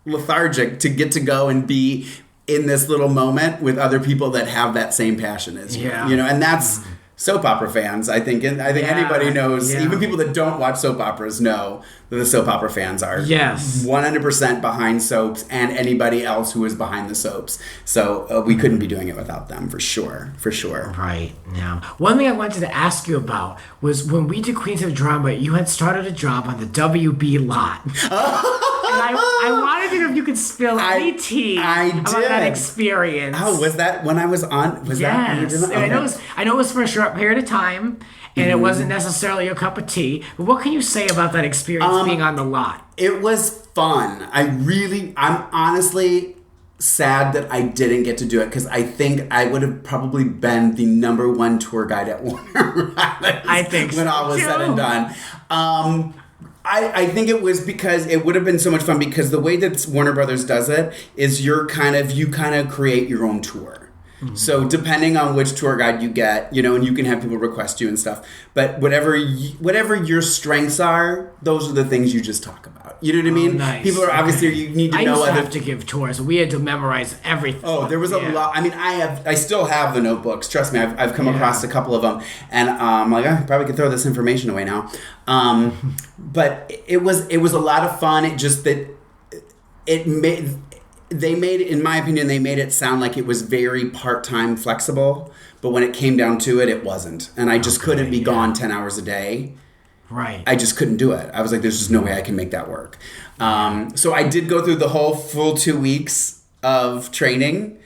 lethargic to get to go and be in this little moment with other people that have that same passion as you. And that's soap opera fans. I think anybody knows, even people that don't watch soap operas know that the soap opera fans are 100% behind soaps and anybody else who is behind the soaps. So we couldn't be doing it without them, for sure. Right. Now, one thing I wanted to ask you about was when we did Queens of Drama, you had started a job on the WB lot. And I wanted to know if you could spill any tea about that experience. Oh, was that when I was on? Was that when you did that? Okay. I know it was for a short period of time, and it wasn't necessarily a cup of tea. But what can you say about that experience being on the lot? It was fun. I'm honestly sad that I didn't get to do it because I think I would have probably been the number one tour guide at Warner Brothers. I think when all was said and done. I think it was because it would have been so much fun because the way that Warner Brothers does it is you kind of create your own tour. So depending on which tour guide you get, and you can have people request you and stuff. But whatever your strengths are, those are the things you just talk about. You know what I mean? Nice. People are obviously you need to know. I used to have to give tours. We had to memorize everything. Oh, there was a lot. I mean, I still have the notebooks. Trust me, I've come across a couple of them, and I'm like, I probably could throw this information away now. But it was a lot of fun. It just that it made. They made, in my opinion, they made it sound like it was very part-time flexible, but when it came down to it, it wasn't. And I just couldn't be gone 10 hours a day. Right. I just couldn't do it. I was like, there's just no way I can make that work. So I did go through the whole full 2 weeks of training,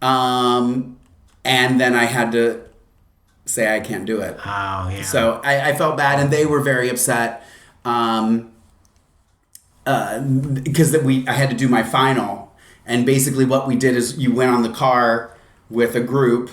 and then I had to say I can't do it. Oh, yeah. So I felt bad, and they were very upset because I had to do my final. And basically what we did is you went on the car with a group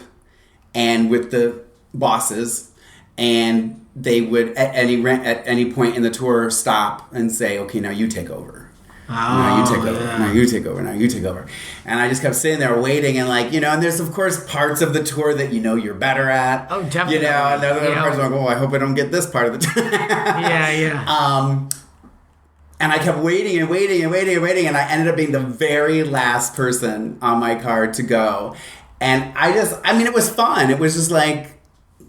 and with the bosses, and they would at any point in the tour stop and say, okay, now you take over. Now you take over. Now you take over. Now you take over. And I just kept sitting there waiting and and there's of course parts of the tour that you're better at. Oh, definitely. And the other parts are like, I hope I don't get this part of the time. Yeah. And I kept waiting and waiting and waiting and waiting, and I ended up being the very last person on my card to go. And it was fun. It was just like,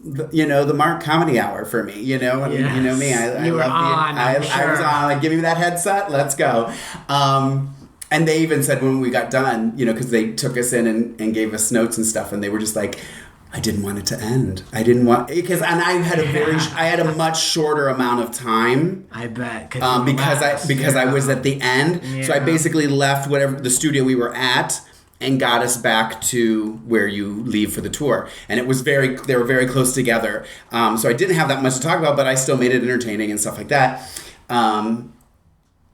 the Mark Comedy Hour for me, and yes. you know me. I was on, like, give me that headset, let's go. And they even said when we got done, because they took us in and gave us notes and stuff, and they were just like, I didn't want it to end. I didn't want because I had a much shorter amount of time. I bet because I was at the end, so I basically left whatever the studio we were at and got us back to where you leave for the tour, and they were very close together. So I didn't have that much to talk about, but I still made it entertaining and stuff like that.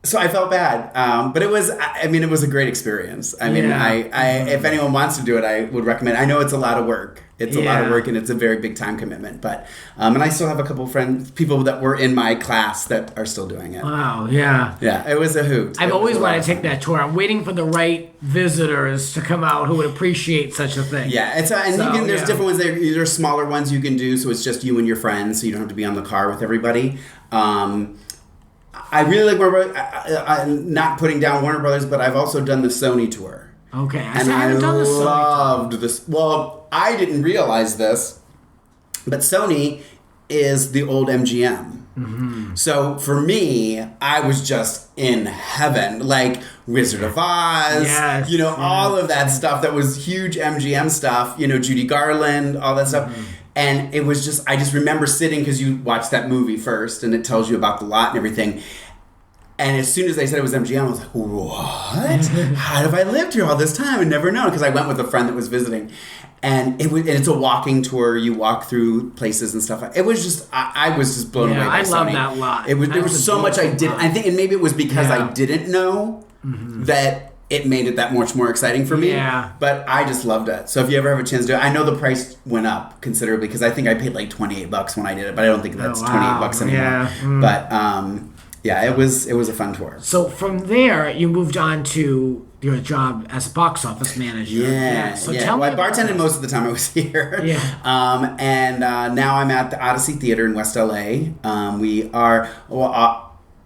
So I felt bad, but it was a great experience. If anyone wants to do it, I would recommend. I know it's a lot of work. It's a lot of work, and it's a very big time commitment. But and I still have a couple of people that were in my class that are still doing it. Wow, yeah. Yeah, it was a hoot. I've always wanted to take that tour. I'm waiting for the right visitors to come out who would appreciate such a thing. Yeah, there's different ones. These are smaller ones you can do, so it's just you and your friends, so you don't have to be on the car with everybody. I really like Warner Brothers. I'm not putting down Warner Brothers, but I've also done the Sony tour. Okay, I loved this. Well, I didn't realize this, but Sony is the old MGM. So for me, I was just in heaven, like Wizard of Oz, all of that stuff that was huge MGM stuff, Judy Garland, all that stuff. And it was just, I just remember sitting, because you watch that movie first and it tells you about the lot and everything. And as soon as they said it was MGM, I was like, what? How have I lived here all this time and never known? Because I went with a friend that was visiting. And it's a walking tour. You walk through places and stuff. It was just, I was just blown away by I Sony. love that lot. There was so much I didn't, I think, and maybe it was because I didn't know that it made it that much more exciting for me. Yeah. But I just loved it. So if you ever have a chance to do it, I know the price went up considerably, because I think I paid like $28 when I did it, but I don't think that's $28 anymore. Yeah. But it was a fun tour. So from there, you moved on to your job as box office manager. So tell me. I bartended most of the time I was here. And now I'm at the Odyssey Theater in West LA. We are.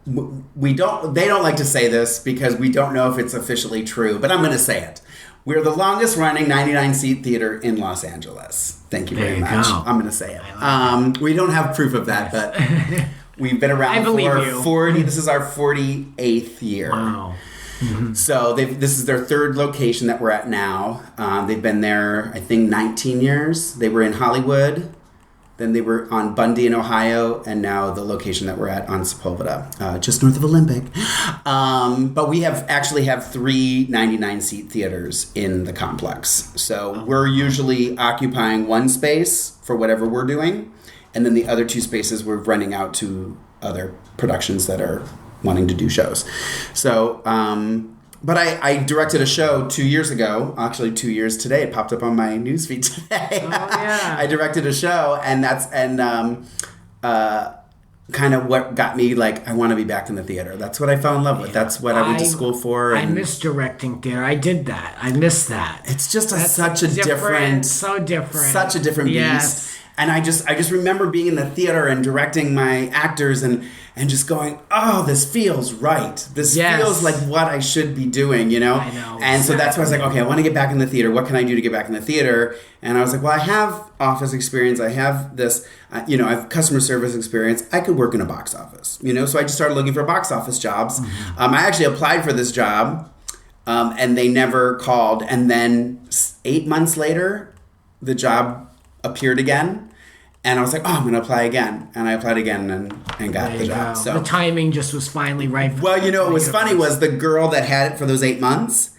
They don't like to say this because we don't know if it's officially true, but I'm going to say it. We're the longest running 99-seat theater in Los Angeles. Thank you very much. I'm going to say it. We don't have proof of that, but we've been around for 40. This is our 48th year. Wow. So this is their third location that we're at now. They've been there, I think, 19 years. They were in Hollywood. Then they were on Bundy in Ohio, and now the location that we're at on Sepulveda, just north of Olympic. But we actually have 3 99-seat theaters in the complex. So we're usually occupying one space for whatever we're doing, and then the other 2 spaces we're renting out to other productions that are wanting to do shows. So, but I directed a show 2 years ago, actually 2 years today. It popped up on my newsfeed today. Oh, yeah. I directed a show, and kind of what got me, like, I want to be back in the theater. That's what I fell in love with. That's what I went to school for. I miss directing theater. I did that. I miss that. It's just such a different beast. And I just remember being in the theater and directing my actors and just going, oh, this feels right. This feels like what I should be doing, I know. And so that's why I was like, okay, I want to get back in the theater. What can I do to get back in the theater? And I was like, well, I have office experience. I have this, I have customer service experience. I could work in a box office, So I just started looking for box office jobs. I actually applied for this job, and they never called. And then 8 months later, the job appeared again. And I was like, oh, I'm going to apply again. And I applied again and got the job. So the timing just was finally right. Well, what was funny was the girl that had it for those 8 months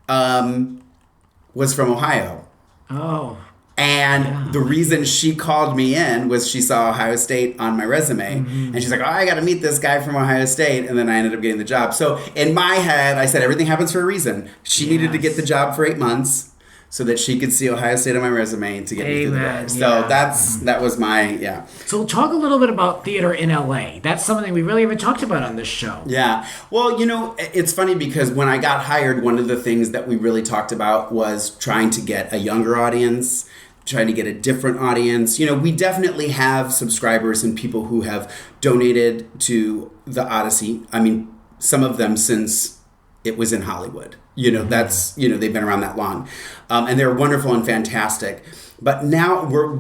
was from Ohio. Oh. And the reason she called me in was she saw Ohio State on my resume. And she's like, oh, I got to meet this guy from Ohio State. And then I ended up getting the job. So in my head, I said, everything happens for a reason. She needed to get the job for 8 months, so that she could see Ohio State on my resume to get me through the door. So that was my. So talk a little bit about theater in LA. That's something we really haven't talked about on this show. Yeah. Well, it's funny because when I got hired, one of the things that we really talked about was trying to get a younger audience, trying to get a different audience. We definitely have subscribers and people who have donated to the Odyssey. I mean, some of them since it was in Hollywood. That's, they've been around that long. And they're wonderful and fantastic. But now we're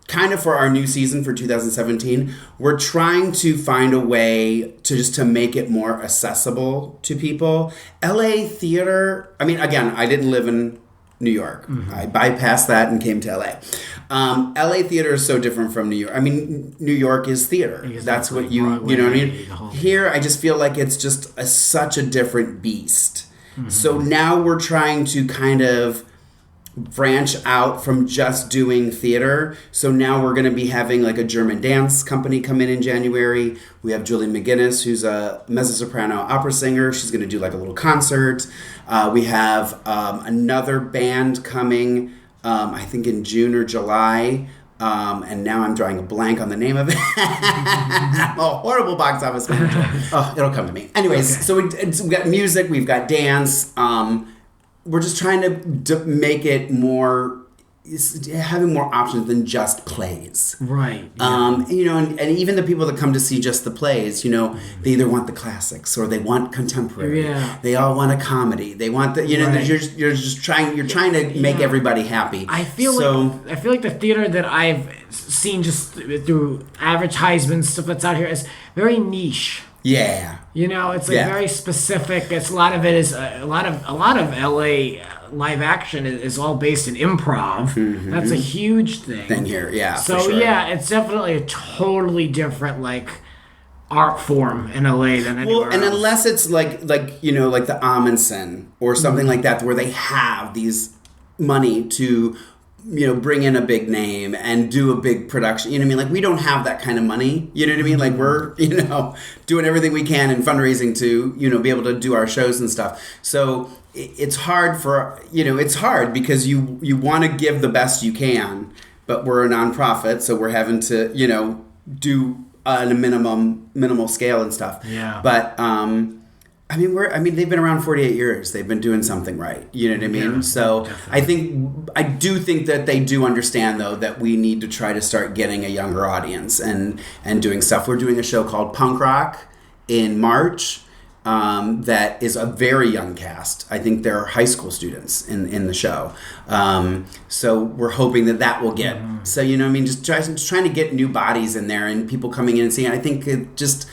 kind of, for our new season for 2017, we're trying to find a way to make it more accessible to people. LA theater, I mean, again, I didn't live in New York. I bypassed that and came to LA. LA theater is so different from New York. I mean, New York is theater. Exactly. That's what you know what I mean? Here, I just feel like it's just such a different beast. So now we're trying to kind of branch out from just doing theater. So now we're going to be having like a German dance company come in January. We have Julie McGinnis, who's a mezzo-soprano opera singer. She's going to do like a little concert. We have another band coming, I think in June or July. And now I'm drawing a blank on the name of it. I'm a horrible box office manager. Oh, it'll come to me. Anyways, so we've got music, we've got dance. We're just trying to make it more having more options than just plays. Right. You know, and even the people that come to see just the plays, you know, they either want the classics or they want contemporary. Yeah. They all want a comedy. They want the, you know, Right. you're trying to make everybody happy. I feel like the theater that I've seen just through advertisements, stuff that's out here, is very niche. Yeah. You know, it's like very specific. It's a lot of it is a lot of LA live action is all based in improv. Mm-hmm. That's a huge thing here. Yeah. So for sure. yeah, it's definitely a totally different like art form in LA than anywhere and else. unless it's like you know, like the Amundsen or something like that, where they have these money to, you know, bring in a big name and do a big production. You know what I mean? Like, we don't have that kind of money. You know what I mean? Like, we're, you know, doing everything we can in fundraising to, you know, be able to do our shows and stuff. So it's hard it's hard because you want to give the best you can, but we're a nonprofit, so we're having to, you know, do on a minimal scale and stuff. Yeah. But, I mean, they've been around 48 years. They've been doing something right. You know what I mean? Yeah, So definitely. I do think that they do understand, though, that we need to try to start getting a younger audience and doing stuff. We're doing a show called Punk Rock in March that is a very young cast. I think there are high school students in the show. So we're hoping that will get. So, you know what I mean? Just trying to get new bodies in there and people coming in and seeing. I think it just...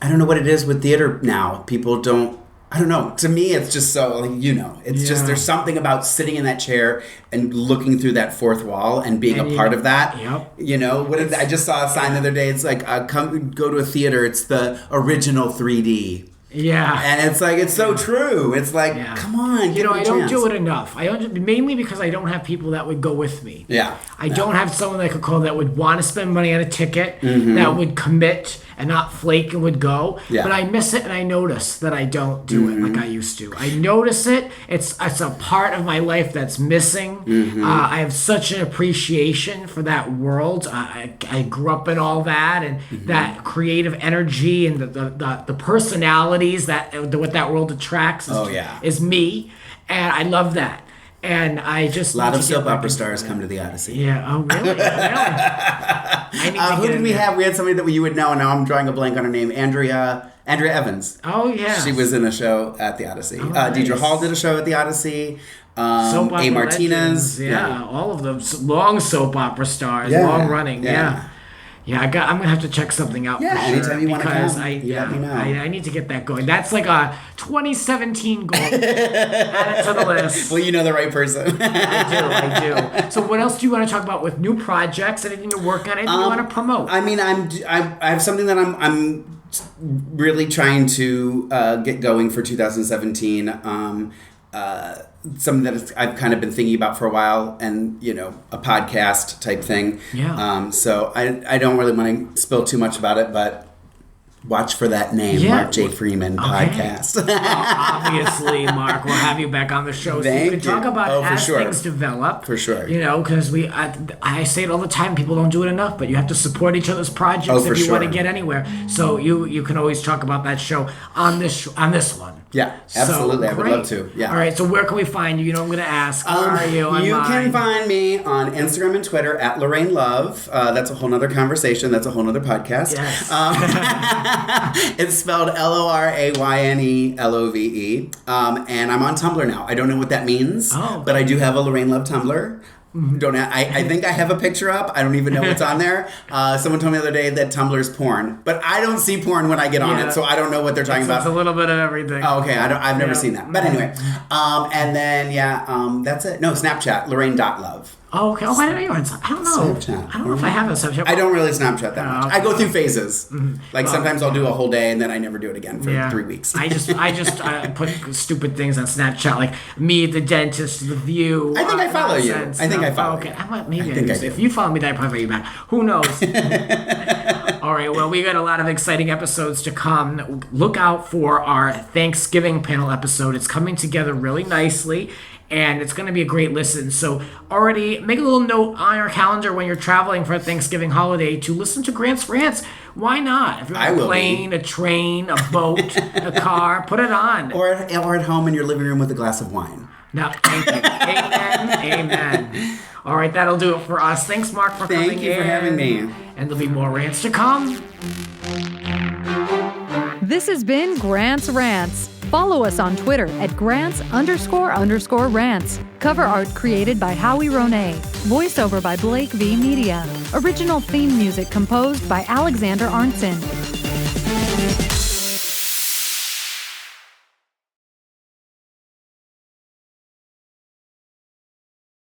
I don't know what it is with theater now. People don't... I don't know. To me, it's just so... Like, you know, it's just... There's something about sitting in that chair and looking through that fourth wall and being a part of that. Yep. You know? I just saw a sign the other day. It's like, come go to a theater. It's the original 3D. Yeah. And it's like, it's so true. It's like, come on, You know, I don't chance. do it enough. Mainly because I don't have people that would go with me. Yeah. I don't have someone that I could call that would want to spend money on a ticket, that would commit and not flake and would go. Yeah. But I miss it and I notice that I don't do it like I used to. I notice it. It's a part of my life that's missing. I have such an appreciation for that world. I grew up in all that and that creative energy and the personalities that what that world attracts is me. And I love that. And I just... A lot of soap opera stars come to the Odyssey. Yeah. Oh, really? Who did we have? We had somebody that you would know, and now I'm drawing a blank on her name. Andrea Evans. Oh, yeah. She was in a show at the Odyssey. Nice. Deidre Hall did a show at the Odyssey. Soap opera A. Martinez. legends. Yeah, all of them. Long soap opera stars. Long running. Yeah, I'm gonna have to check something out. Yeah, for sure, anytime you want to come, let me know. I need to get that going. That's like a 2017 goal. Add it to the list. Well, you know the right person. I do. So, what else do you want to talk about with new projects? Anything to work on? Anything you want to promote? I mean, I have something that I'm really trying to get going for 2017. Something that I've kind of been thinking about for a while, and, you know, a podcast type thing. Yeah. So I don't really want to spill too much about it, but watch for that name, Mark J. Freeman podcast. Well, obviously, Mark, we'll have you back on the show so you can talk about as things develop. For sure. You know, because I say it all the time, people don't do it enough, but you have to support each other's projects if you want to get anywhere. So you can always talk about that show on this one. Yeah, absolutely. I would love to. Yeah. All right. So where can we find you? You know, I'm going to ask. Where are you? You can find me on Instagram and Twitter at Lorraine Love. That's a whole nother conversation. That's a whole nother podcast. Yes. It's spelled LORAYNELOVE. And I'm on Tumblr now. I don't know what that means, but I do have a Lorraine Love Tumblr. I think I have a picture up. I don't even know what's on there. Someone told me the other day that Tumblr is porn, but I don't see porn when I get on it, so I don't know what they're talking about. It's a little bit of everything. Oh, okay. I've never seen that. But anyway, and then that's it. No, Snapchat, Lorraine.love. Oh, okay. Oh, I didn't know you were on Snapchat. I don't know. Snapchat. I don't know if I have a Snapchat. I don't really Snapchat that much. okay. I go through phases. Like sometimes I'll do a whole day and then I never do it again for 3 weeks. I just put stupid things on Snapchat, like me at the dentist, The View. I think I follow you. Nonsense. I think I follow you. you. Maybe I think I do. If you follow me, then I probably follow you back. Who knows? All right. Well, we got a lot of exciting episodes to come. Look out for our Thanksgiving panel episode. It's coming together really nicely. And it's going to be a great listen. So already make a little note on your calendar when you're traveling for a Thanksgiving holiday to listen to Grant's Rants. Why not? If you're on a plane, a train, a boat, a car, put it on. Or at home in your living room with a glass of wine. No, thank you. Amen. Amen. All right, that'll do it for us. Thanks, Mark, for coming in. Thank you for having me. And there'll be more rants to come. This has been Grants Rants. Follow us on Twitter at Grants__Rants. Cover art created by Howie Ronay. Voiceover by Blake V. Media. Original theme music composed by Alexander Arntzen.